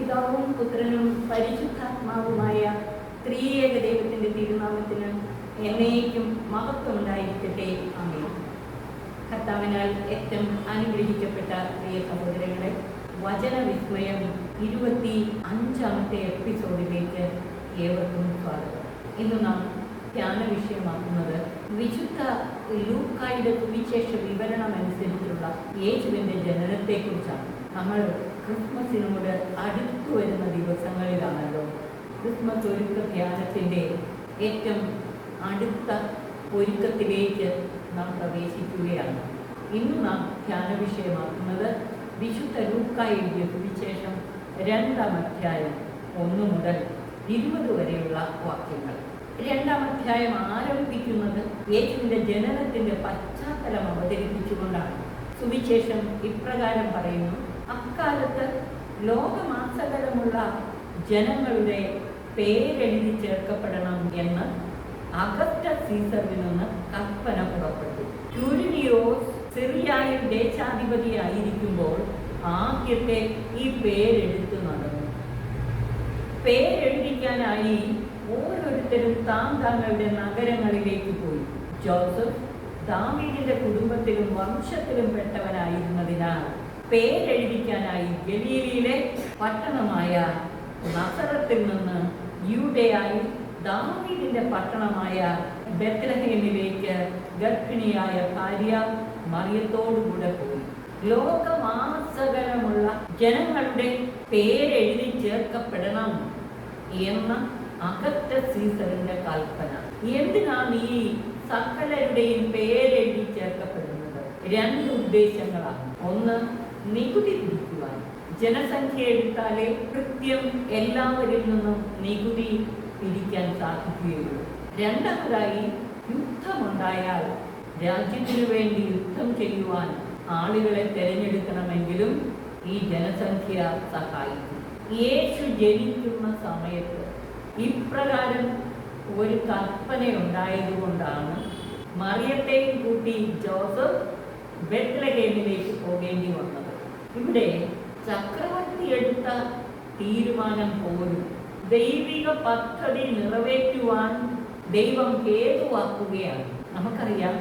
പിതാവും പുത്രനും പരിശുദ്ധാത്മാവുമായ ത്രിയേക ദൈവത്തിന്റെ തിരുനാമത്തിന് എന്നേക്കും മഹത്വം ഉണ്ടായിരിക്കട്ടെ. ആമേൻ. കർത്താവിനാൽ ഏറ്റവും അനുഗ്രഹിക്കപ്പെട്ട പ്രിയ സഹോദരങ്ങളെ, വചനവിസ്മയം 25ാമത്തെ എപ്പിസോഡിലേക്ക് ഏവർക്കും സ്വാഗതം. ഇന്ന് നാം ധ്യാന വിഷയമാക്കുന്നത് വിശുദ്ധ ലൂക്കായുടെ സുവിശേഷ വിവരണം അനുസരിച്ചുള്ള യേശുവിന്റെ ജനനത്തെക്കുറിച്ചാണ്. നമ്മൾ ക്രിസ്മസിനോട് അടുത്തു വരുന്ന ദിവസങ്ങളിലാണല്ലോ. ക്രിസ്മസ് ഒരുക്ക ധ്യാനത്തിന്റെ ഏറ്റവും അടുത്ത ഒരുക്കത്തിലേക്ക് നാം പ്രവേശിക്കുകയാണ്. ഇന്ന് നാം ധ്യാന വിഷയമാക്കുന്നത് വിശുദ്ധ ലൂക്കാ എഴുതിയ സുവിശേഷം 2-ാം അധ്യായം 1 മുതൽ 20 വരെയുള്ള വാക്യങ്ങൾ. 2-ാം അധ്യായം ആരംഭിക്കുന്നത് യേശുവിന്റെ ജനനത്തിന്റെ പശ്ചാത്തലം അവതരിപ്പിച്ചുകൊണ്ടാണ്. സുവിശേഷം ഇപ്രകാരം പറയുന്നു: അക്കാലത്ത് ലോകമാസകലമുള്ള ജനങ്ങളുടെ പേരെഴുതി ചേർക്കപ്പെടണം എന്ന് അഗസ്റ്റസ് സീസറിൽ നിന്ന് കൽപ്പന പുറപ്പെട്ടു. ക്യൂരിനിയോസ് സിറിയയിൽ ദേശാധിപതിയായിരിക്കുമ്പോൾ ആദ്യത്തെ ഈ പേരെഴുത്ത് നടന്നു. പേരെഴുതിക്കാനായി ഓരോരുത്തരും താങ്കളുടെ നഗരങ്ങളിലേക്ക് പോയി. ജോസഫ് ദാവീദിന്റെ കുടുംബത്തിലും വംശത്തിലും പെട്ടവനായിരുന്നതിനാൽ പേരെഴുതിക്കാനായി ഗലീലയിലെ പട്ടണമായ നസറത്തിൽ നിന്ന് യൂദയായിൽ ദാവീദിന്റെ പട്ടണമായ ബെത്ലഹേമിലേക്ക് ഗർഭിണിയായ ഭാര്യ മറിയത്തോടുകൂടെ പോയി. ലോകമാസകലമുള്ള ജനങ്ങളുടെ പേരെഴുതി ചേർക്കപ്പെടണം എന്ന അഗസ്റ്റസ് സീസറിന്റെ കൽപ്പന. എന്തിനാണ് ഈ സകലരുടെയും പേരെഴുതി ചേർക്കപ്പെടുന്നത്? 2 ഉദ്ദേശങ്ങളാണ്. ഒന്ന്, നികുതി പിടിക്കുവാൻ. ജനസംഖ്യ എടുത്താലേ കൃത്യം എല്ലാവരിൽ നിന്നും നികുതി പിടിക്കാൻ സാധിക്കുകയുള്ളൂ. രണ്ടാമതായി, യുദ്ധമുണ്ടായാൽ രാജ്യത്തിനു വേണ്ടി യുദ്ധം ചെയ്യുവാൻ ആളുകളെ തിരഞ്ഞെടുക്കണമെങ്കിലും ഈ ജനസംഖ്യ സഹായിക്കും. യേശു ജനിക്കുന്ന സമയത്ത് ഇപ്രകാരം ഒരു കൽപ്പനയുണ്ടായതുകൊണ്ടാണ് മറിയത്തെയും കൂട്ടി ജോസഫ് ബെത്ലഹേമിലേക്ക് പോകേണ്ടി വന്നത്. ഇവിടെ ചക്രവർത്തി എടുത്ത തീരുമാനം പോലും ദൈവിക പദ്ധതി നിറവേറ്റുവാൻ ദൈവം ഹേതുവാക്കുകയാണ്. നമുക്കറിയാം,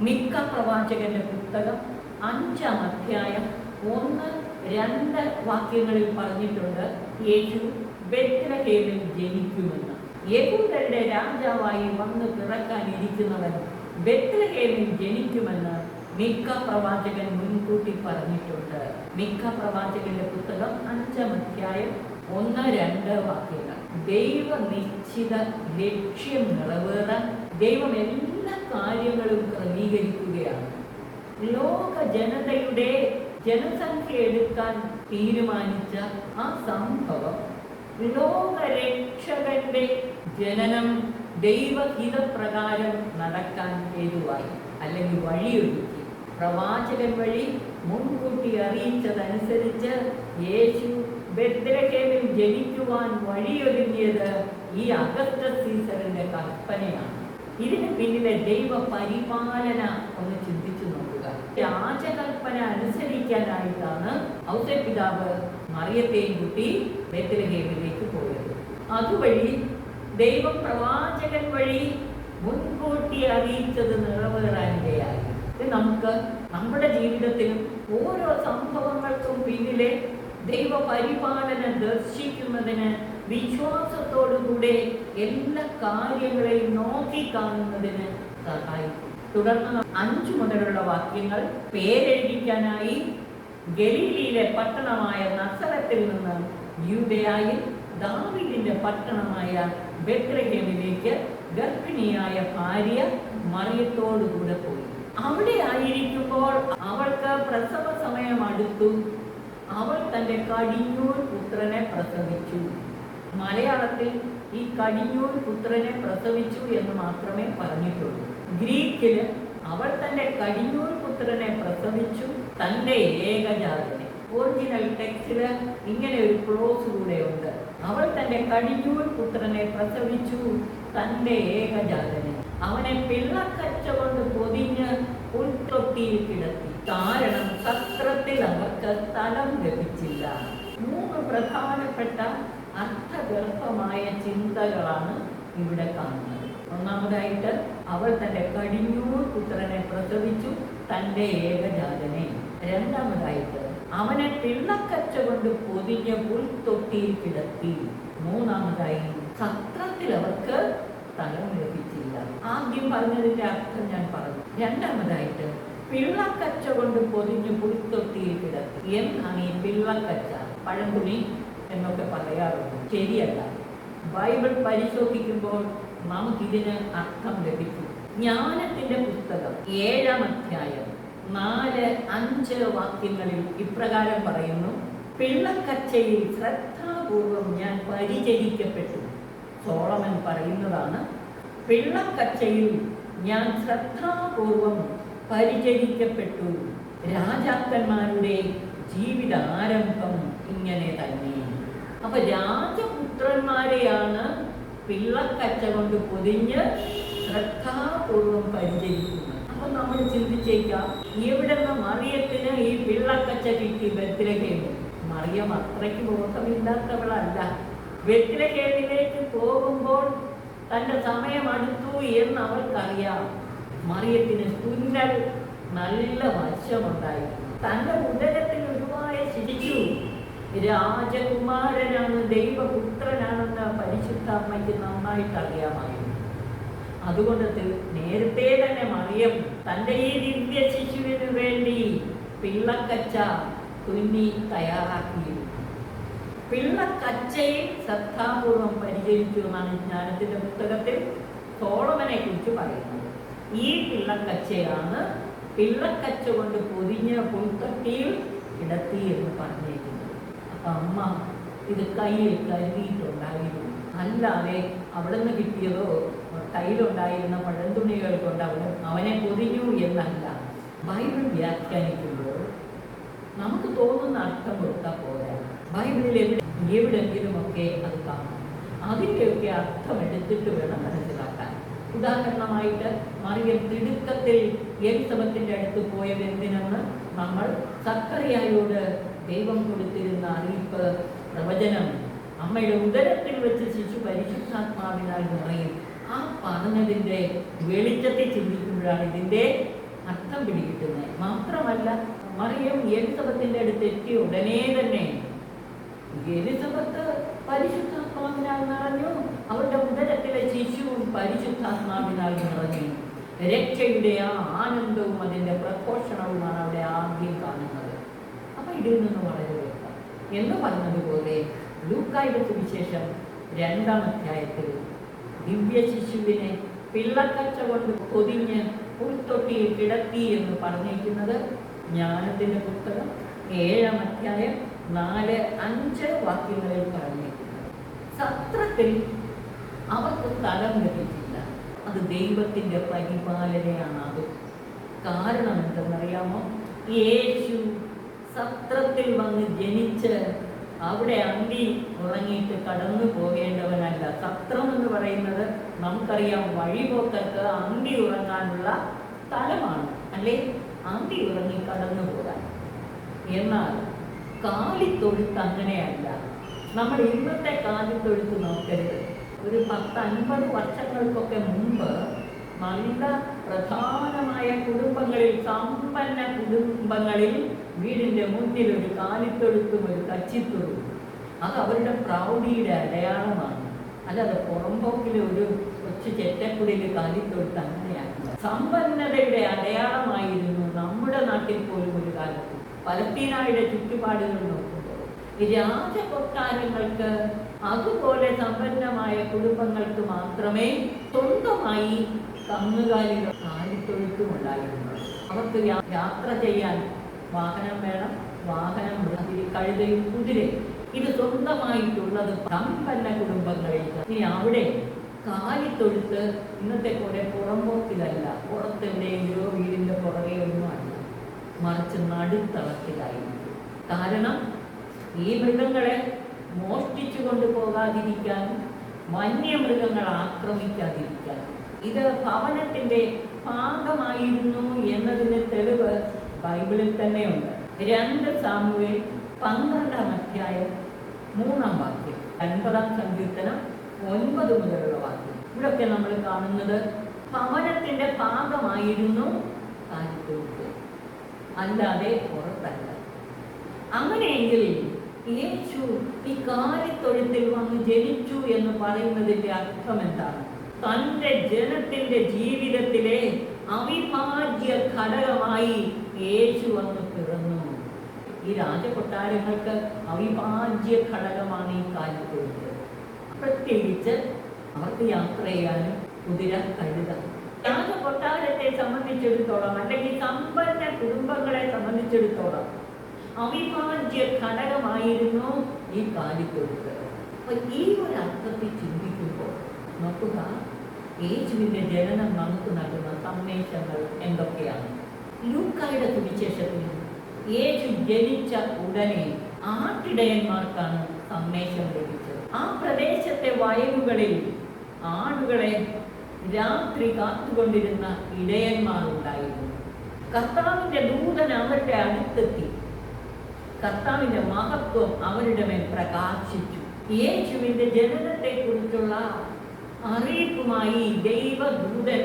മിക്ക പ്രവാചകന്റെ പുസ്തകം 5-ാം അധ്യായം 1-2 വാക്യങ്ങളിൽ പറഞ്ഞിട്ടുണ്ട് യേശു ബെത്ലഹേമിൽ ജനിക്കുമെന്ന്. യഹൂദരുടെ രാജാവായി വന്ന് പിറക്കാനിരിക്കുന്നവൻ ബെത്ലഹേമിൽ ജനിക്കുമെന്ന് മിക്ക പ്രവാചകൻ മുൻകൂട്ടി പറഞ്ഞിട്ടുണ്ട്. മിക്ക പ്രവാചകന്റെ പുസ്തകം 5-ാം അധ്യായം 1-2 വാക്യങ്ങൾ. ദൈവ നിശ്ചിത ലക്ഷ്യം നിറവേറാൻ ദൈവം എല്ലാ കാര്യങ്ങളും ക്രമീകരിക്കുകയാണ്. ലോക ജനതയുടെ ജനസംഖ്യ എടുക്കാൻ തീരുമാനിച്ച ആ സംഭവം ലോകരക്ഷകന്റെ ജനനം ദൈവഹിതപ്രകാരം നടക്കാൻ ഹേതുവായി, അല്ലെങ്കിൽ വഴിയൊരുക്കി. പ്രവാചകൻ വഴി മുൻകൂട്ടി അറിയിച്ചതനുസരിച്ച് യേശു ബെത്ലഹേമിൽ ജനിക്കുവാൻ വഴിയൊരുങ്ങിയത് ഈ അഗസ്റ്റസ് സീസറിന്റെ കൽപ്പനയാണ്. ഇതിന് പിന്നിലെ ദൈവ പരിപാലന ഒന്ന് ചിന്തിച്ചു നോക്കുക. രാജകൽപ്പന അനുസരിക്കാനായിട്ടാണ് ഔസേപ്പിതാവ് മറിയത്തെയും കുട്ടി ബെത്ലഹേമിലേക്ക് പോയത്. അതുവഴി ദൈവം പ്രവാചകൻ വഴി മുൻകൂട്ടി അറിയിച്ചത് നിറവേറാനിടയായി. നമുക്ക് നമ്മുടെ ജീവിതത്തിലും ഓരോ സംഭവങ്ങൾക്കും പിന്നിലെ ദൈവ പരിപാലന ദർശിക്കുന്നതിന് വിശ്വാസത്തോടുകൂടെ എല്ലാ കാര്യങ്ങളെയും നോക്കിക്കാണുന്നതിന് സഹായിക്കും. തുടർന്ന് 5 മുതലുള്ള വാക്യങ്ങൾ, പേരെഴുതിക്കാനായി ഗലീലയിലെ പട്ടണമായ നസറത്തിൽ നിന്ന് യൂദയായിൽ ദാവീദിന്റെ പട്ടണമായ ബെത്ലഹേമിലേക്ക് ഗർഭിണിയായ ഭാര്യ മറിയത്തോടുകൂടെ പോയി. അവിടെ ആയിരിക്കുമ്പോൾ അവൾക്ക് പ്രസവ സമയം അടുത്തു. അവൾ തന്റെ കടിഞ്ഞൂൽ പുത്രനെ പ്രസവിച്ചു. മലയാളത്തിൽ ഈ കടിഞ്ഞൂൽ പുത്രനെ പ്രസവിച്ചു എന്ന് മാത്രമേ പറഞ്ഞിട്ടുള്ളൂ. ഗ്രീക്കില് അവൾ തന്റെ കടിഞ്ഞൂൽ പുത്രനെ പ്രസവിച്ചു, തന്റെ ഏകജാതനെ. ഒറിജിനൽ ടെക്സ്റ്റില് ഇങ്ങനെ ഒരു ക്ലോസ് കൂടെ ഉണ്ട്: അവൾ തന്റെ കടിഞ്ഞൂൽ പുത്രനെ പ്രസവിച്ചു, തന്റെ ഏകജാതനെ. അവനെ പിള്ളക്കച്ച കൊണ്ട് പൊതിഞ്ഞ് ഉൾത്തൊട്ടിയിൽ കിടത്തി. കാരണം സത്രത്തിൽ അവർക്ക് സ്ഥലം ലഭിച്ചില്ല. മൂന്ന് പ്രധാനപ്പെട്ട അർത്ഥഗർഭമായ ചിന്തകളാണ് ഇവിടെ കാണുന്നത്. ഒന്നാമതായിട്ട്, അവൾ തൻ്റെ കടിഞ്ഞൂർ പുത്രനെ പ്രസവിച്ചു, തൻ്റെ ഏകജാതനെ. രണ്ടാമതായിട്ട്, അവനെ പിള്ളക്കച്ച കൊണ്ട് പൊതിഞ്ഞ പുൽത്തൊട്ടിയിൽ കിടത്തി. മൂന്നാമതായി, സത്രത്തിൽ അവർക്ക് സ്ഥലം ലഭിച്ചില്ല. ആദ്യം പറഞ്ഞതിന്റെ അർത്ഥം ഞാൻ പറഞ്ഞു. രണ്ടാമതായിട്ട്, പിള്ളക്കച്ച കൊണ്ട് പൊതിഞ്ഞ് പുൽത്തൊട്ടിയിൽ കിടത്തി. എന്നാണ് ഈ പിള്ളക്കച്ച? പഴംതുണി എന്നൊക്കെ പറയാറുണ്ട്. ശരിയല്ല. ബൈബിൾ പരിശോധിക്കുമ്പോൾ നമുക്കിതിന് അർത്ഥം ലഭിക്കും. ജ്ഞാനത്തിന്റെ പുസ്തകം 7-ാം അധ്യായം 4-5 വാക്യങ്ങളിൽ ഇപ്രകാരം പറയുന്നു: പിള്ളക്കച്ചയിൽ ശ്രദ്ധാപൂർവം ഞാൻ പരിചരിക്കപ്പെട്ടു. സോളമൻ പറയുന്നതാണ്, പിള്ളക്കച്ചയിൽ ഞാൻ ശ്രദ്ധാപൂർവം പരിചരിക്കപ്പെട്ടു. രാജാക്കന്മാരുടെ ജീവിതാരംഭം ഇങ്ങനെ തന്നെ. അപ്പൊ രാജപുത്രന്മാരെയാണ് പിള്ളക്കച്ച കൊണ്ട് പൊതിഞ്ഞ് ശ്രദ്ധാപൂർവം പരിചരിക്കുന്നത്. അപ്പൊ നമ്മൾ ചിന്തിച്ചേക്കാം, എവിടെന്ന് മറിയത്തിന് ഈ പിള്ളക്കച്ച കിട്ടി? ബെത്ലഹേമിൽ. മറിയം അത്രയ്ക്ക് ബോധമില്ലാത്തവളല്ല. ബെത്ലഹേമിലേക്ക് പോകുമ്പോൾ തന്റെ സമയം അടുത്തു എന്ന് അവൾക്കറിയാം. മറിയത്തിന് തുന്നൽ നല്ല വശമുണ്ടായിരുന്നു. തന്റെ ഉദരത്തിൽ ഉരുവായ ശിശു രാജകുമാരനാണ്, ദൈവപുത്രനാണെന്ന് പരിശുദ്ധാത്മയ്ക്ക് നന്നായിട്ട് അറിയാമായിരുന്നു. അതുകൊണ്ട് നേരത്തെ തന്നെ മറിയം തൻ്റെ ഈ ദിവ്യ ശിശുവിന് വേണ്ടി പിള്ളക്കച്ച തുന്നി തയ്യാറാക്കിയിരുന്നു. പിള്ളക്കച്ചയെ ശ്രദ്ധാപൂർവം പരിചരിച്ചു എന്നാണ് ജ്ഞാനത്തിന്റെ പുസ്തകത്തിൽ സോളമനെ കുറിച്ച് പറയുന്നത്. ഈ പിള്ളക്കച്ചയാണ് പിള്ളക്കച്ച കൊണ്ട് പൊതിഞ്ഞ പുൽത്തൊട്ടിയിൽ കിടത്തി എന്ന് പറഞ്ഞേക്കുന്നത്. അപ്പൊ അമ്മ ഇത് കയ്യിൽ കരുതിയിട്ടുണ്ടായിരുന്നു. അല്ലാതെ അവിടെ നിന്ന് കിട്ടിയതോ കയ്യിലുണ്ടായിരുന്ന പഴംതുണികൾ കൊണ്ട് അവനെ പൊതിഞ്ഞു എന്നല്ല. ബൈബിൾ വ്യാഖ്യാനിക്കുമ്പോൾ നമുക്ക് തോന്നുന്ന അർത്ഥം കൊടുത്താൽ പോരാ. ബൈബിളിൽ എവിടെയെങ്കിലുമൊക്കെ അത് കാണും. അതിൻ്റെയൊക്കെ അർത്ഥം എടുത്തിട്ട് വേണം മനസ്സിലാക്കാൻ. ഉദാഹരണമായിട്ട്, മറിയം തിടുക്കത്തിൽ എലിസബത്തിന്റെ അടുത്ത് പോയത് എന്തിനെന്ന് നമ്മൾ സക്കറിയായോട് ദൈവം കൊടുത്തിരുന്ന അറിയിപ്പ്, പ്രവചനം, അമ്മയുടെ ഉദരത്തിൽ വെച്ച് ശിശു പരിശുദ്ധാത്മാവിനാൽ നിറയും, ആ പറഞ്ഞതിൻ്റെ വെളിച്ചത്തിൽ ചിന്തിക്കുമ്പോഴാണ് ഇതിൻ്റെ അർത്ഥം പിടികിട്ടുന്നത്. മാത്രമല്ല, മറിയം എലിസബത്തിന്റെ അടുത്ത് എത്തിയ ഉടനെ തന്നെ എലിസബത്ത് പരിശുദ്ധാത്മാവിനാൽ നിറഞ്ഞു, അവരുടെ ഉദരത്തിലെ ശിശുവും പരിശുദ്ധാത്മാവിനാൽ നിറഞ്ഞു. രക്ഷയുടെ ആ ആനന്ദവും അതിൻ്റെ പ്രഘോഷണവുമാണ് അവിടെ ആദ്യം കാണുന്നത്. അപ്പൊ ഇതിൽ നിന്ന് വളരെ വ്യക്തം എന്ന് പറഞ്ഞതുപോലെ ലൂക്കായുടെ സുവിശേഷം 2-ാം അധ്യായത്തിൽ ദിവ്യ ശിശുവിനെ പിള്ളക്കച്ച കൊണ്ട് പൊതിഞ്ഞ് പുൽത്തൊട്ടിയിൽ കിടത്തി എന്ന് പറഞ്ഞിരിക്കുന്നത് ജ്ഞാനത്തിന്റെ പുസ്തകം 7-ാം അധ്യായം 4-5 വാക്യങ്ങളിൽ പറഞ്ഞിരിക്കുന്നത്. സത്രത്തിൽ അവർക്ക് സ്ഥലം ലഭിച്ചില്ല. അത് ദൈവത്തിന്റെ പരിപാലനയാണ്. അത് കാരണം എന്തെന്നറിയാമോ? യേശു സത്രത്തിൽ വന്ന് ജനിച്ച് അവിടെ അന്തി ഉറങ്ങിയിട്ട് കടന്നു പോകേണ്ടവനല്ല. സത്രം എന്ന് പറയുന്നത് നമുക്കറിയാം, വഴിപോക്കർക്ക് അന്തി ഉറങ്ങാനുള്ള സ്ഥലമാണ്, അല്ലേ? അന്തി ഉറങ്ങി കടന്നു പോകാൻ. എന്നാൽ കാലിത്തൊഴുത്ത് അങ്ങനെയല്ല. നമ്മൾ ഇന്നത്തെ കാലിത്തൊഴുത്ത് നോക്കരുത്. ഒരു 10-50 വർഷങ്ങൾക്കൊക്കെ മുമ്പ് നല്ല പ്രധാനമായ കുടുംബങ്ങളിൽ, സമ്പന്ന കുടുംബങ്ങളിൽ വീടിൻ്റെ മുന്നിൽ ഒരു കാലിത്തൊഴുത്തും ഒരു കച്ചിത്തൊഴുത്തും. അത് അവരുടെ പ്രൗഢിയുടെ അടയാളമാണ്. അല്ലാതെ പുറമ്പോക്കിലെ ഒരു കൊച്ചു ചെറ്റക്കുടിയിൽ കാലിത്തൊഴുത്ത് അങ്ങനെയാണ്. സമ്പന്നതയുടെ അടയാളമായിരുന്നു നമ്മുടെ നാട്ടിൽ പോലും ഒരു കാലത്ത്. പലസ്തീനായുടെ ചുറ്റുപാടുകൾ നോക്കുമ്പോൾ രാജകൊട്ടാരങ്ങൾക്ക്, അതുപോലെ സമ്പന്നമായ കുടുംബങ്ങൾക്ക് മാത്രമേ സ്വന്തമായി കന്നുകാലികൾ കാലിത്തൊഴുത്തും ഉണ്ടായിരുന്നു. അവർക്ക് യാത്ര ചെയ്യാൻ വാഹനം വേണം. വാഹനം, കഴുതയും കുതിരയും, ഇത് സ്വന്തമായിട്ടുള്ളത് സമ്പന്ന കുടുംബങ്ങളിൽ. ഇനി അവിടെ കാലിത്തൊഴുത്ത് ഇന്നത്തെ പോലെ പുറമ്പോക്കിലല്ല, പുറത്തെവിടെയെങ്കിലോ വീടിൻ്റെ പുറകെ ഒന്നുമല്ല, മറിച്ച് നടുത്തളത്തിലായിരുന്നു. കാരണം ഈ മൃഗങ്ങളെ മോഷ്ടിച്ചു കൊണ്ടുപോകാതിരിക്കാനും വന്യമൃഗങ്ങൾ ആക്രമിക്കാതിരിക്കാനും ഇത് ഭവനത്തിന്റെ ഭാഗമായിരുന്നു എന്നതിന് തെളിവ് ബൈബിളിൽ തന്നെയുണ്ട്. 2 സാമുവേൽ 12-ാം അധ്യായം 3-ാം വാക്യം, 50-ാം സങ്കീർത്തനം 9 മുതലുള്ള വാക്യം. ഇവിടൊക്കെ നമ്മൾ കാണുന്നത് ഭവനത്തിന്റെ ഭാഗമായിരുന്നു കാലിത്തൊഴുത്ത്, അല്ലാതെ പുറത്തല്ല. അങ്ങനെയെങ്കിൽ യേശു ഈ കാലിത്തൊഴുത്തിൽ വന്ന് ജനിച്ചു എന്ന് പറയുന്നതിന്റെ അർത്ഥം എന്താണ്? തന്റെ ജനത്തിന്റെ ജീവിതത്തിലെ അവിഭാജ്യ ഘടകമായി യേശു വന്ന് പിറന്നു. ഈ രാജകൊട്ടാരങ്ങൾക്ക് അവിഭാജ്യ ഘടകമാണ് ഈ കാലിത്തൊഴുത്ത്. പ്രത്യേകിച്ച് അവർക്ക് യാത്ര ചെയ്യാനും കുതിര, കഴുത. രാജകൊട്ടാരത്തെ സംബന്ധിച്ചിടത്തോളം, അല്ലെങ്കിൽ സമ്പന്ന കുടുംബങ്ങളെ സംബന്ധിച്ചിടത്തോളം അവിഭാജ്യ ഘടകമായിരുന്നു ഈ കാലിത്തൊഴുത്ത്. അപ്പൊ ഈ ഒരു അർത്ഥത്തിൽ ചിന്തിക്കുമ്പോൾ നോക്കുക, യേശുവിന്റെ ജനനം നമുക്ക് നൽകുന്ന സന്ദേശങ്ങൾ എന്തൊക്കെയാണ്? ലൂക്കായുടെ സുവിശേഷത്തിൽ യേശു ജനിച്ച ഉടനെ ആട്ടിടയന്മാർക്കാണ് സന്ദേശം ലഭിച്ചത്. ആ പ്രദേശത്തെ വയലുകളിൽ ആടുകളെ രാത്രി കാത്തുകൊണ്ടിരുന്ന ഇടയന്മാരുണ്ടായിരുന്നു. കർത്താവിന്റെ ദൂതൻ അവരുടെ അടുത്തെത്തി കർത്താവിന്റെ മഹത്വം അവരുടെ മേൽ പ്രകാശിച്ചു. യേശുവിന്റെ ജനനത്തെ കുറിച്ചുള്ള അറിയിപ്പുമായി ദൈവദൂതൻ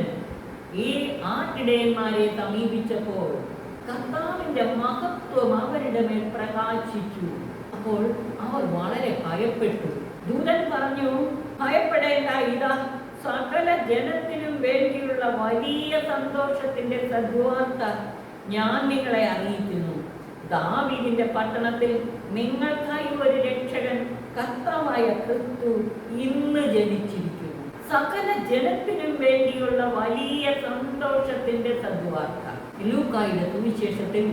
ഈ ആട്ടിടയന്മാരെ സമീപിച്ചപ്പോൾ കർത്താവിന്റെ മഹത്വം അവരുടെ മേൽ പ്രകാശിച്ചു. അപ്പോൾ അവർ വളരെ ഭയപ്പെട്ടു. ദൂതൻ പറഞ്ഞു, ഭയപ്പെടേണ്ട, ഇതാ സകല ജനത്തിനും വേണ്ടിയുള്ള വലിയ സന്തോഷത്തിന്റെ സദ്വാർത്ത ഞാൻ നിങ്ങളെ അറിയിക്കുന്നു. ദാവീദിന്റെ പട്ടണത്തിൽ നിങ്ങൾക്കായി ഒരു രക്ഷകൻ, കർത്താവായ ക്രിസ്തു ഇന്ന് ജനിച്ചിരിക്കുന്നു. സകല ജനത്തിനും വേണ്ടിയുള്ള വലിയ സന്തോഷത്തിന്റെ സദ്വാർത്ത. ലൂക്കായുടെ സുവിശേഷത്തിൽ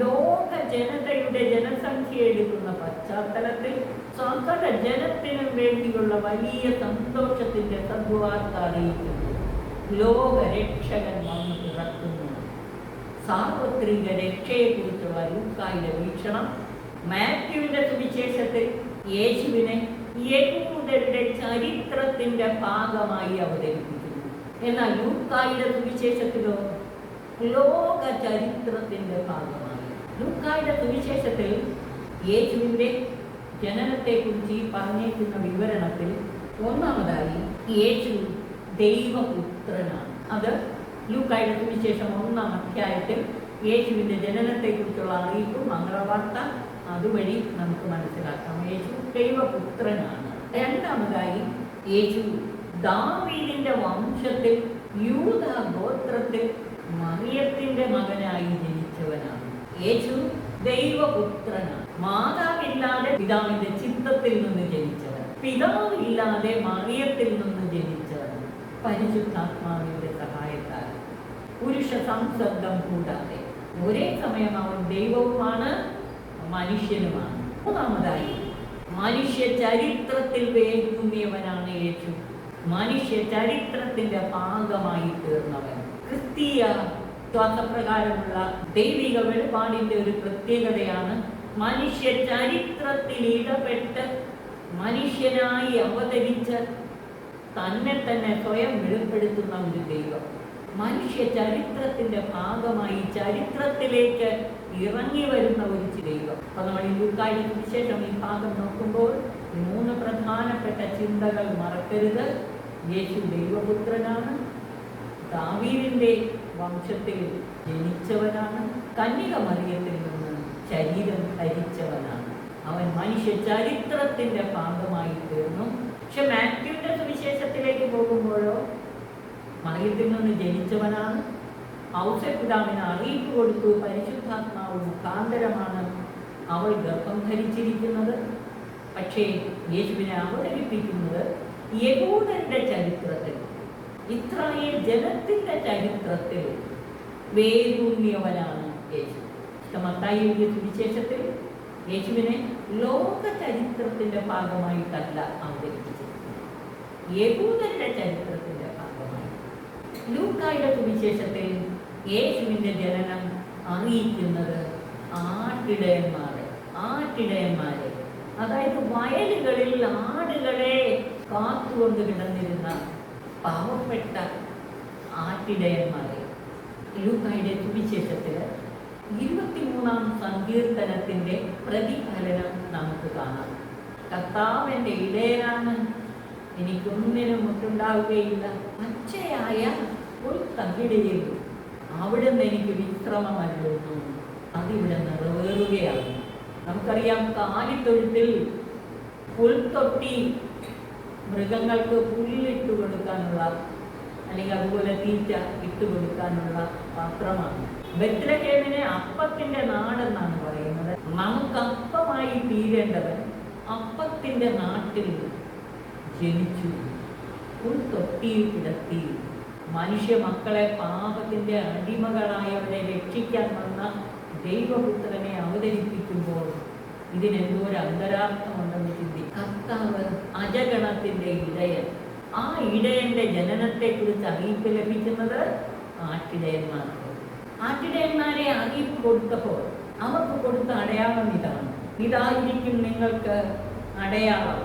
ലോക ജനതയുടെ ജനസംഖ്യ എടുക്കുന്ന പശ്ചാത്തലത്തിൽ സകല ജനത്തിനും വേണ്ടിയുള്ള വലിയ സന്തോഷത്തിന്റെ സദ്വാർത്ത അറിയിക്കുന്നു. ലോക രക്ഷകൻ വന്ന് പിറക്കുന്നു. സാർവത്രിക രക്ഷയെക്കുറിച്ചുള്ള ലൂക്കായുടെ വീക്ഷണം മാത്യുവിന്റെ സുവിശേഷത്തിൽ യേശുവിനെ യഹൂദരുടെ ചരിത്രത്തിന്റെ ഭാഗമായി അവതരിപ്പിക്കുന്നു. എന്നാൽ ലൂക്കായുടെ സുവിശേഷത്തിലോ ലോക ചരിത്രത്തിന്റെ ഭാഗമായി. ലൂക്കായുടെ സുവിശേഷത്തിൽ യേശുവിന്റെ ജനനത്തെക്കുറിച്ച് ഈ പറഞ്ഞേക്കുന്ന വിവരണത്തിൽ ഒന്നാമതായി യേശു ദൈവപുത്രനാണ്. അത് ലൂക്കായുടെ സുവിശേഷം 1-ാം അധ്യായത്തിൽ യേശുവിന്റെ ജനനത്തെക്കുറിച്ചുള്ള അറിയിപ്പും മംഗളവാർത്ത അതുവഴി നമുക്ക് മനസ്സിലാക്കാം. യേശു ദൈവപുത്രനാണ്. രണ്ടാമതായി യേശു ദാവീദിന്റെ വംശത്തിൽ യൂദാ ഗോത്രത്തിൽ മറിയത്തിന്റെ മകനായി ജനിച്ചവനാണ്. യേശു ദൈവപുത്രനാണ്. മാതാവില്ലാതെ പിതാവിന്റെ ചിത്തത്തിൽ നിന്ന് ജനിച്ചവൻ, പിതാവില്ലാതെ മറിയത്തിൽ നിന്ന് ജനിച്ചവൻ, പരിശുദ്ധാത്മാവിന്റെ സഹായത്താൽ, പുരുഷ സംസർഗം കൂടാതെ ഒരേ സമയം അവൻ ദൈവവുമാണ് മനുഷ്യനുമാണ്. മൂന്നാമതായി മനുഷ്യ ചരിത്രത്തിൽ വേരൂന്നിയവനാണ് യേശു. മനുഷ്യ ചരിത്രത്തിന്റെ ഭാഗമായി തീർന്നവൻ. ക്രിസ്തീയ വിശ്വാസപ്രകാരമുള്ള ദൈവിക വെളിപാടിന്റെ ഒരു പ്രത്യേകതയാണ് മനുഷ്യ ചരിത്രത്തിൽ ഇടപെട്ട് മനുഷ്യനായി അവതരിച്ച് തന്നെ തന്നെ സ്വയം വെളിപ്പെടുത്തുന്ന ഒരു ദൈവം. മനുഷ്യ ചരിത്രത്തിന്റെ ഭാഗമായി ചരിത്രത്തിലേക്ക് ഇറങ്ങി വരുന്ന ഒരു ദൈവം. അപ്പൊ നമ്മൾ ഈ ലൂക്കായുടെ സുവിശേഷം ഈ ഭാഗം നോക്കുമ്പോൾ 3 പ്രധാനപ്പെട്ട ചിന്തകൾ മറക്കരുത്. യേശു ദൈവപുത്രനാണ്, ദാവീദിന്റെ വംശത്തിൽ ജനിച്ചവനാണ്, കന്യക മറിയത്തിൽ നിന്ന് ശരീരം ധരിച്ചവനാണ്. അവൻ മനുഷ്യ ചരിത്രത്തിന്റെ ഭാഗമായി തീർന്നു. പക്ഷെ മാത്യുവിന്റെ സുവിശേഷത്തിലേക്ക് പോകുമ്പോഴോ മറിയത്തിൽ നിന്ന് ജനിച്ചവനാണ്, ഔസപിതാവിന് അറിയിപ്പ് കൊടുത്തു, പരിശുദ്ധാത്മാവ് മുഖാന്തരമാണ് അവൾ ഗർഭം ധരിച്ചിരിക്കുന്നത്. പക്ഷേ യേശുവിനെ അവതരിപ്പിക്കുന്നത് യഹൂദരുടെ ചരിത്രത്തിൽ, ഇസ്രായേൽ ജനത്തിന്റെ ചരിത്രത്തിൽ വേരൂന്നിയവനാണ് യേശു. മത്തായിയുടെ സുവിശേഷത്തിൽ യേശുവിനെ ലോക ചരിത്രത്തിന്റെ ഭാഗമായിട്ടല്ല അവതരിപ്പിച്ചത്, യഹൂദരുടെ ചരിത്രത്തിന്റെ ഭാഗമായി. ലൂക്കായുടെ സുവിശേഷത്തിൽ യേശുവിന്റെ ജനനം അറിയിക്കുന്നത് ആട്ടിടയന്മാരെ, അതായത് വയലുകളിൽ ആടുകളെ കാത്തുകൊണ്ട് കിടന്നിരുന്ന പാവപ്പെട്ട ആട്ടിടയന്മാരെ. ലൂക്കായുടെ സുവിശേഷത്തിൽ 23-ാം സങ്കീർത്തനത്തിന്റെ പ്രതിഫലനം നമുക്ക് കാണാം. കർത്താവ് എൻ്റെ ഇടയനാണ്, എനിക്കൊന്നിനും മുട്ടുണ്ടാവുകയില്ല. പച്ചയായ ഒരു തകിടിയിൽ അവിടുന്ന് എനിക്ക് വിശ്രമമരുളുന്നു. അതിവിടെ നിറവേറുകയാണ്. നമുക്കറിയാം, കാലിത്തൊഴുത്തിൽ പുൽത്തൊട്ടി മൃഗങ്ങൾക്ക് പുല്ലിട്ട് കൊടുക്കാനുള്ള, അല്ലെങ്കിൽ അതുപോലെ തീറ്റ ഇട്ട് കൊടുക്കാനുള്ള പാത്രമാണ്. ബെത്ലഹേമിനെ അപ്പത്തിന്റെ നാടെന്നാണ് പറയുന്നത്. നമുക്ക് അപ്പമായി തീരേണ്ടവൻ അപ്പത്തിന്റെ നാട്ടിൽ ജനിച്ചു, പുൽത്തൊട്ടിയിൽ കിടത്തി. മനുഷ്യ മക്കളെ പാപത്തിന്റെ അടിമകളായവരെ രക്ഷിക്കാൻ വന്ന ദൈവപുത്രനെ അവതരിപ്പിക്കുമ്പോൾ ഇതിനെന്തോ ഒരു അന്തരാർത്ഥമുണ്ടെന്ന് ചിന്തിക്കും. കർത്താവ് അജഗണത്തിന്റെ ഇടയൻ. ആ ഇടയന്റെ ജനനത്തെക്കുറിച്ച് അറിയിപ്പ് ലഭിക്കുന്നത് ആട്ടിടയന്മാർക്ക്. ആട്ടിടയന്മാരെ അറിയിപ്പ് കൊടുത്തപ്പോൾ അവർക്ക് കൊടുത്ത അടയാളം ഇതാണ്: ഇതായിരിക്കും നിങ്ങൾക്ക് അടയാളം,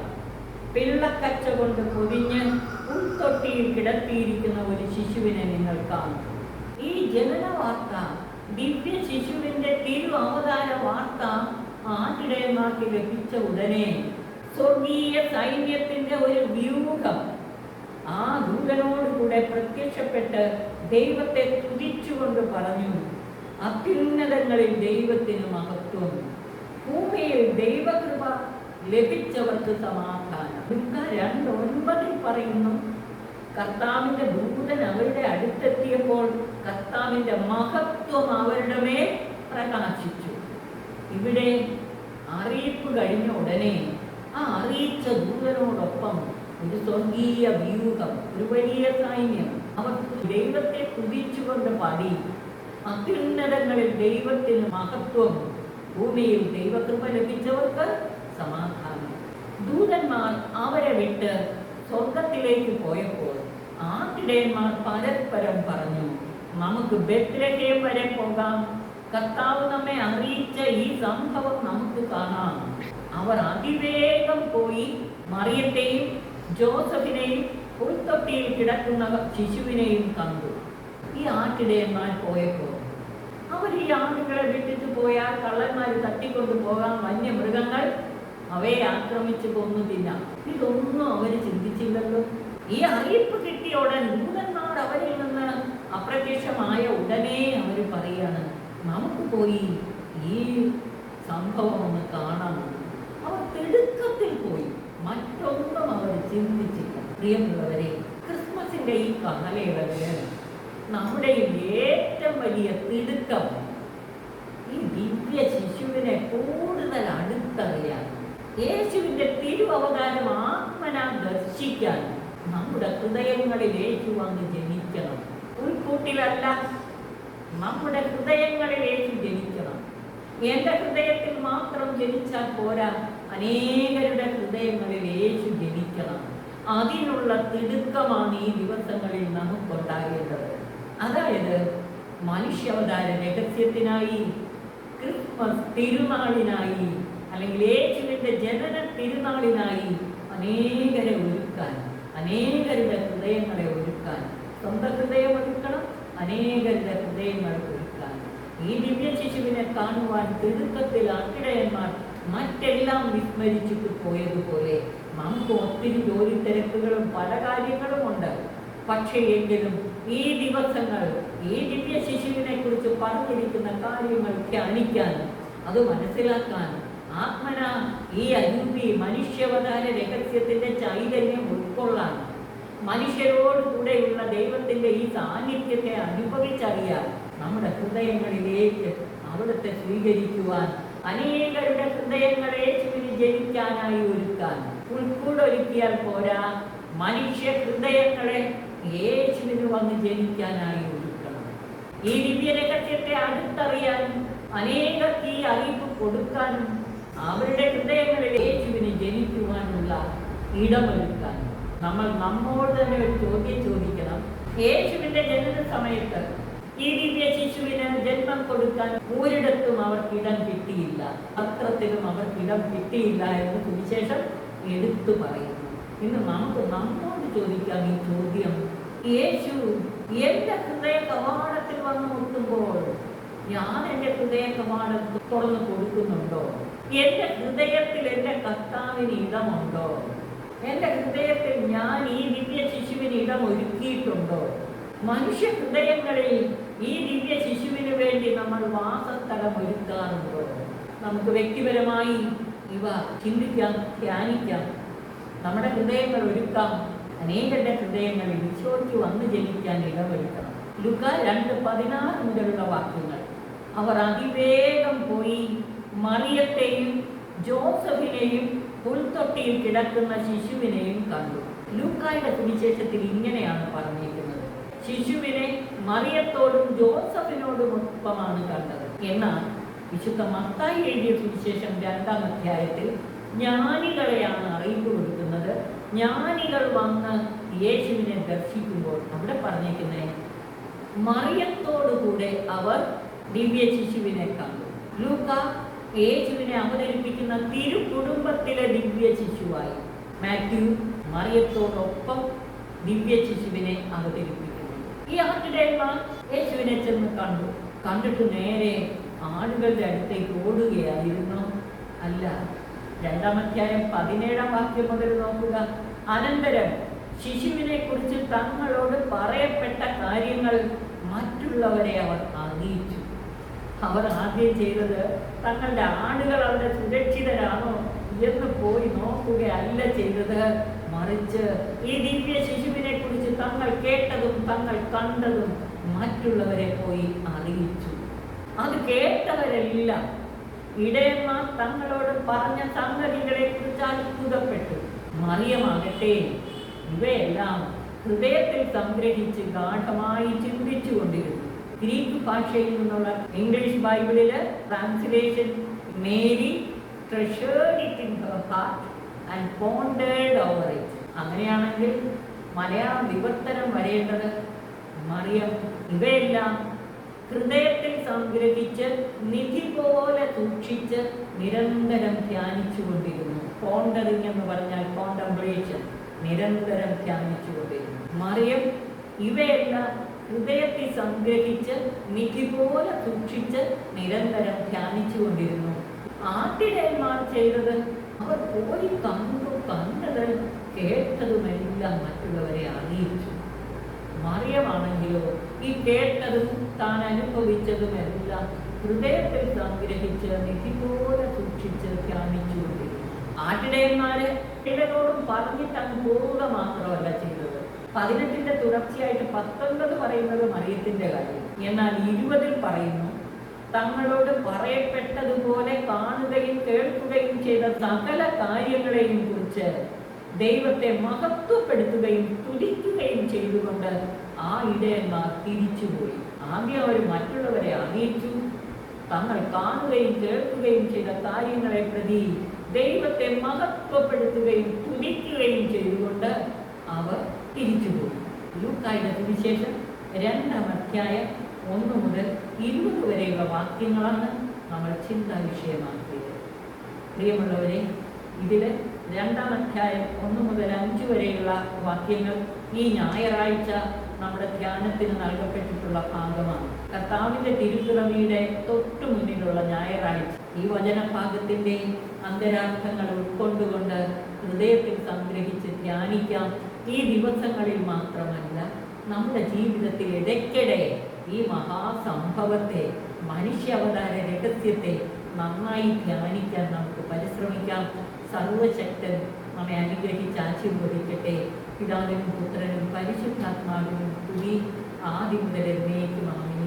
പിള്ളക്കച്ച കൊണ്ട് പൊതിഞ്ഞ് പുൽത്തൊട്ടിയിൽ കിടത്തിയിരിക്കുന്ന ഒരു ശിശുവിനെ നിങ്ങൾ കാണും. ഈ ജനന വാർത്ത, ദിവ്യ ശിശുവിന്റെ തിരു അവതാര വാർത്ത ആട്ടിടയന്മാർക്ക് ലഭിച്ച ഉടനെ സ്വർഗീയ സൈന്യത്തിന്റെ ഒരു വ്യൂഹം ആ ദൂതനോടുകൂടെ പ്രത്യക്ഷപ്പെട്ട് ദൈവത്തെ തുതിച്ചുകൊണ്ട് പറഞ്ഞു: അത്യുന്നതങ്ങളിൽ ദൈവത്തിന് മഹത്വം, ഭൂമിയിൽ ദൈവകൃപ ലഭിച്ചവർക്ക് സമാധാനം. 2:9 പറയുന്നു, കർത്താവിന്റെ ദൂതൻ അവരുടെ അടുത്തെത്തിയപ്പോൾ കർത്താവിന്റെ മഹത്വം അവരുടെ മേൽ പ്രകാശിച്ചു. ഇവിടെ അറിയിപ്പ് കഴിഞ്ഞ ഉടനെ ആ അറിയിച്ച ദൂതനോടൊപ്പം ഒരു സ്വർഗീയ വ്യൂഹം, ഒരു വലിയ സൈന്യം. അവർ ദൈവത്തെ തുതിച്ചുകൊണ്ട് പാടി: അത്യുന്നതങ്ങളിൽ ദൈവത്തിന് മഹത്വം, ഭൂമിയിൽ ദൈവകൃപ ലഭിച്ചവർക്ക് സമാധാനം. ദൂതന്മാർ അവരെ വിട്ട് സ്വർഗത്തിലേക്ക് പോയപ്പോൾ ആട്ടിടയന്മാർ പരസ്പരം പറഞ്ഞു: നമുക്ക് ബെത്ലഹേം വരെ പോകാം, കർത്താവ് നമ്മെ അറിയിച്ച ഈ സംഭവം നമുക്ക് കാണാം. അവർ അതിവേഗം പോയി മറിയത്തെയും ജോസഫിനെയും പുൽത്തൊട്ടിയിൽ കിടക്കുന്ന ശിശുവിനെയും കണ്ടു. ഈ ആട്ടിടയന്മാർ പോയപ്പോൾ അവർ ഈ ആടുകളെ വിട്ടിട്ട് പോയാൽ കള്ളന്മാർ തട്ടിക്കൊണ്ടു പോകാൻ വന്യമൃഗങ്ങൾ അവയെ ആക്രമിച്ച് കൊന്നു തിന്നാം. ഇതൊന്നും അവർ ചിന്തിച്ചില്ലല്ലോ. ഈ അറിയിപ്പ് കിട്ടിയ ഉടൻ ദൂതന്മാർ അവരിൽ നിന്ന് അപ്രത്യക്ഷമായ ഉടനെ അവർ പറയാണ്: നമുക്ക് പോയി ഈ സംഭവം ഒന്ന് കാണാം. അവർ തിടുക്കത്തിൽ പോയി, മറ്റൊന്നും അവർ ചിന്തിച്ചില്ല. പ്രിയമുള്ളവരെ, ക്രിസ്മസിന്റെ ഈ കാലയളവില് നമ്മുടെ ഏറ്റവും വലിയ തിടുക്കം ഈ ദിവ്യ ശിശുവിനെ കൂടുതൽ അടുത്തറിയാൻ, യേശുവിന്റെ തിരുവവതാരം ആത്മനാ ദർശിക്കാൻ നമ്മുടെ ഹൃദയങ്ങളിൽ യേശു വന്ന് ജനിക്കണം. ഉൾക്കൂട്ടിലല്ല, നമ്മുടെ ഹൃദയങ്ങളിൽ യേശു ജനിക്കണം. എൻ്റെ ഹൃദയത്തിൽ മാത്രം ജനിച്ചാൽ പോരാ, അനേകരുടെ ഹൃദയങ്ങളിൽ യേശു ജനിക്കണം. അതിനുള്ള തിടുക്കമാണ് ഈ ദിവസങ്ങളിൽ നമുക്കുണ്ടാകേണ്ടത്. അതായത് മനുഷ്യാവതാര രഹസ്യത്തിനായി, ക്രിസ്മസ് തിരുനാളിനായി, അല്ലെങ്കിൽ യേശുവിൻ്റെ ജനന തിരുനാളിനായി അനേകരെ ഒരുക്കാൻ, അനേകരുടെ ഹൃദയങ്ങളെ ഒരുക്കാൻ, സ്വന്തം ഹൃദയം ഒരുക്കണം, അനേകരുടെ ഹൃദയങ്ങൾ ഒരുക്കാൻ. ഈ ദിവ്യ ശിശുവിനെ കാണുവാൻ തിടുക്കത്തിൽ ആട്ടിടയന്മാർ മറ്റെല്ലാം വിസ്മരിച്ചിട്ട് പോയതുപോലെ നമുക്ക് ഒത്തിരി ജോലി തിരക്കുകളും പല കാര്യങ്ങളും ഉണ്ട്. പക്ഷേ എങ്കിലും ഈ ദിവസങ്ങൾ ഈ ദിവ്യ ശിശുവിനെ കുറിച്ച് പറഞ്ഞിരിക്കുന്ന കാര്യങ്ങൾ ധ്യാനിക്കാൻ, അത് മനസ്സിലാക്കാൻ, ആത്മന ഈ അരൂപി മനുഷ്യാവതാര രഹസ്യത്തിന്റെ ചൈതന്യം ഉൾക്കൊള്ളാൻ, മനുഷ്യരോട് കൂടെയുള്ള ദൈവത്തിന്റെ ഈ സാന്നിധ്യത്തെ അനുഭവിച്ചറിയാൻ, നമ്മുടെ ഹൃദയങ്ങളിലേക്ക് അവിടുത്തെ സ്വീകരിക്കുവാൻ, അനേകരുടെ ഹൃദയങ്ങളെ യേശുവിന് ജനിക്കാനായി ഒരുക്കാൻ. ഉൾക്കൂടൊരുക്കിയാൽ പോരാ, മനുഷ്യ ഹൃദയങ്ങളെ യേശുവിന് വന്ന് ജനിക്കാനായി ഒരുക്കണം. ഈ ദിവ്യ രഹസ്യത്തെ അടുത്തറിയാനും അനേകർക്ക് ഈ അറിയിപ്പ് കൊടുക്കാനും അവരുടെ ഹൃദയങ്ങളിൽ യേശുവിന് ജനിക്കുവാനുള്ള ഇടമൊരുക്കാനും നമ്മൾ നമ്മോട് തന്നെ ഒരു ചോദ്യം ചോദിക്കണം. യേശുവിന്റെ ജനന സമയത്ത് ഈ ദിവ്യ ശിശുവിന് ജന്മം കൊടുക്കാൻ ഒരിടത്തും അവർക്ക് ഇടം കിട്ടിയില്ല, പത്രത്തിലും അവർക്ക് ഇടം കിട്ടിയില്ല എന്ന് സുവിശേഷം എടുത്തു പറയുന്നു. ഇന്ന് നമുക്ക് നമ്മോട് ചോദിക്കാം ഈ ചോദ്യം: യേശു എന്റെ ഹൃദയ കവാടത്തിൽ വന്ന് മുട്ടുമ്പോൾ ഞാൻ എൻ്റെ ഹൃദയ കവാടം തുറന്നു കൊടുക്കുന്നുണ്ടോ? എൻ്റെ ഹൃദയത്തിൽ എൻ്റെ കർത്താവിന് ഇടമുണ്ടോ? എൻ്റെ ഹൃദയത്തിൽ ഞാൻ ഈ ദിവ്യ ശിശുവിന് ഇടം ഒരുക്കിയിട്ടുണ്ടോ? മനുഷ്യ ഹൃദയങ്ങളിൽ ഈ ദിവ്യ ശിശുവിന് വേണ്ടി നമ്മൾ വാസസ്ഥലം ഒരുക്കാറുണ്ടോ? നമുക്ക് വ്യക്തിപരമായി ഇവ ചിന്തിക്കാം, ധ്യാനിക്കാം. നമ്മുടെ ഹൃദയങ്ങൾ ഒരുക്കാം. അനേകരുടെ ഹൃദയങ്ങളിൽ ഈശോയ്ക്ക് വന്നു ജനിക്കാൻ ഇടമൊരുക്കണം. ലൂക്ക 2:16 മുതലുള്ള വാക്യങ്ങൾ. അവർ അതിവേഗം പോയി മറിയത്തെയും ജോസഫിനെയും പുൽത്തൊട്ടിയിൽ കിടക്കുന്ന ശിശുവിനെയും കണ്ടു. ലൂക്കായുടെ സുവിശേഷത്തിൽ ഇങ്ങനെയാണ് പറഞ്ഞിരിക്കുന്നത്: ശിശുവിനെ മറിയത്തോടും ജോസഫിനോടും ഒപ്പമാണ് കണ്ടത്. എന്നാൽ വിശുദ്ധ മത്തായി എഴുതിയ സുവിശേഷം 2-ാം അധ്യായത്തിൽ ജ്ഞാനികളെയാണ് അറിയിപ്പ് കൊടുക്കുന്നത്. ജ്ഞാനികൾ വന്ന് യേശുവിനെ ദർശിക്കുമ്പോൾ അവിടെ പറഞ്ഞിരിക്കുന്നത് മറിയത്തോടുകൂടെ അവർ ദിവ്യ ശിശുവിനെ കണ്ടു. ലൂക്ക യേശുവിനെ അവതരിപ്പിക്കുന്ന തിരുകുടുംബത്തിലെ ദിവ്യ ശിശുവായി. മാത്യു മറിയത്തോടൊപ്പം ദിവ്യ ശിശുവിനെ അവതരിപ്പിക്കുന്നു. ഈ ആട്ടിടയന്മാർ യേശുവിനെ ചെന്ന് കണ്ടു. കണ്ടിട്ട് നേരെ ആളുകളുടെ അടുത്തേക്ക് ഓടുകയായിരുന്നു. അല്ല, 2-ാം അധ്യായം 17-ാം വാക്യം മുതൽ നോക്കുക. അനന്തരം ശിശുവിനെ കുറിച്ച് തങ്ങളോട് പറയപ്പെട്ട കാര്യങ്ങൾ മറ്റുള്ളവരെ അവർ അറിയിച്ചു. അവർ ആദ്യം ചെയ്തത് തങ്ങളുടെ ആടുകൾ അവിടെ സുരക്ഷിതരാണോ എന്ന് പോയി നോക്കുകയല്ല ചെയ്തത്. മറിച്ച് ഈ ദിവ്യ ശിശുവിനെ കുറിച്ച് തങ്ങൾ കേട്ടതും തങ്ങൾ കണ്ടതും മറ്റുള്ളവരെ പോയി അറിയിച്ചു. അത് കേട്ടവരെല്ലാം ഇടയന്മാർ തങ്ങളോട് പറഞ്ഞ സംഗതികളെ കുറിച്ച് അത്ഭുതപ്പെട്ടു. മറിയമാകട്ടെ ഇവയെല്ലാം ഹൃദയത്തിൽ സംഗ്രഹിച്ച് ഗാഠമായി ചിന്തിച്ചു കൊണ്ടിരുന്നു. ഗ്രീക്ക് ഭാഷയിൽ നിന്നുള്ള ഇംഗ്ലീഷ് ബൈബിളില് translation Mary treasured it in her heart and pondered over it. അങ്ങനെയാണെങ്കിൽ മലയാളം വിവർത്തനം വരേണ്ടത് മറിയം ഇവയെല്ലാം ഹൃദയത്തിൽ സംഗ്രഹിച്ച് നിധി പോലെ സൂക്ഷിച്ച് നിരന്തരം ധ്യാനിച്ചു കൊണ്ടിരുന്നു. പോണ്ടറിങ് എന്ന് പറഞ്ഞാൽ കോണ്ടംപ്ലേഷൻ, നിരന്തരം ധ്യാനിച്ചു കൊണ്ടിരുന്നു. മറിയം ഇവയെല്ലാം ഹൃദയത്തിൽ സംഗ്രഹിച്ച് നിധി പോലെ സൂക്ഷിച്ച് നിരന്തരം ധ്യാനിച്ചു കൊണ്ടിരുന്നു. ആട്ടിടയന്മാർ ചെയ്തത് അവർ പോയി കണ്ടത് കേട്ടതുമെല്ലാം മറ്റുള്ളവരെ അറിയിച്ചു. മറിയമാണെങ്കിലോ ഈ കേട്ടതും താൻ അനുഭവിച്ചതുമെല്ലാം ഹൃദയത്തിൽ സംഗ്രഹിച്ച് നിധി പോലെ സൂക്ഷിച്ച് ധ്യാനിച്ചുകൊണ്ടിരുന്നു. ആട്ടിടയന്മാര് ഇവരോടും പറഞ്ഞിട്ട് അങ്ങ് പോവുക മാത്രമല്ല ചെയ്തത്. 18-ന്റെ തുടർച്ചയായിട്ട് 19 പറയുന്നത് മറിയത്തിന്റെ കാര്യം. എന്നാൽ 20-ൽ പറയുന്നു തങ്ങളോട് പറയപ്പെട്ടതുപോലെ കാണുകയും കേൾക്കുകയും ചെയ്ത സകല കാര്യങ്ങളെയും കുറിച്ച് ദൈവത്തെ മഹത്വപ്പെടുത്തുകയും തുതിക്കുകയും ചെയ്തുകൊണ്ട് ആ ഇടയന്മാർ തിരിച്ചുപോയി. ആദ്യം അവർ മറ്റുള്ളവരെ അറിയിച്ചു. തങ്ങൾ കാണുകയും കേൾക്കുകയും ചെയ്ത കാര്യങ്ങളെ പ്രതി ദൈവത്തെ മഹത്വപ്പെടുത്തുകയും തുതിക്കുകയും ചെയ്തുകൊണ്ട് അവർ തിരിച്ചുപോയി. ലൂക്കായുടെ സുവിശേഷം 2-ാം അധ്യായം 1 മുതൽ 20 വരെയുള്ള വാക്യങ്ങളാണ് നമ്മൾ ചിന്താ വിഷയമാക്കിയത്. പ്രിയമുള്ളവരെ, ഇതിൽ 2-ാം അധ്യായം 1 മുതൽ 5 വരെയുള്ള വാക്യങ്ങൾ ഈ ഞായറാഴ്ച നമ്മുടെ ധ്യാനത്തിന് നൽകപ്പെട്ടിട്ടുള്ള ഭാഗമാണ്. കർത്താവിൻ്റെ തിരുപ്പിറവിയുടെ തൊട്ടു മുന്നിലുള്ള ഞായറാഴ്ച ഈ വചനഭാഗത്തിൻ്റെ അന്തരാർത്ഥങ്ങൾ ഉൾക്കൊണ്ടുകൊണ്ട് ഹൃദയത്തിൽ സംഗ്രഹിച്ച് ധ്യാനിക്കാം. ഈ ദിവസങ്ങളിൽ മാത്രമല്ല, നമ്മുടെ ജീവിതത്തിൽ ഇടയ്ക്കിടെ ഈ മഹാസംഭവത്തെ, മനുഷ്യാവതാര രഹസ്യത്തെ നന്നായി ധ്യാനിക്കാൻ നമുക്ക് പരിശ്രമിക്കാം. സർവശക്തൻ നമ്മെ അനുഗ്രഹിച്ച് ആശീർവദിക്കട്ടെ. പിതാവിനും പുത്രനും പരിശുദ്ധാത്മാവിനും തുതി ആദ്യം മുതൽ എന്നേക്കും ആമേൻ.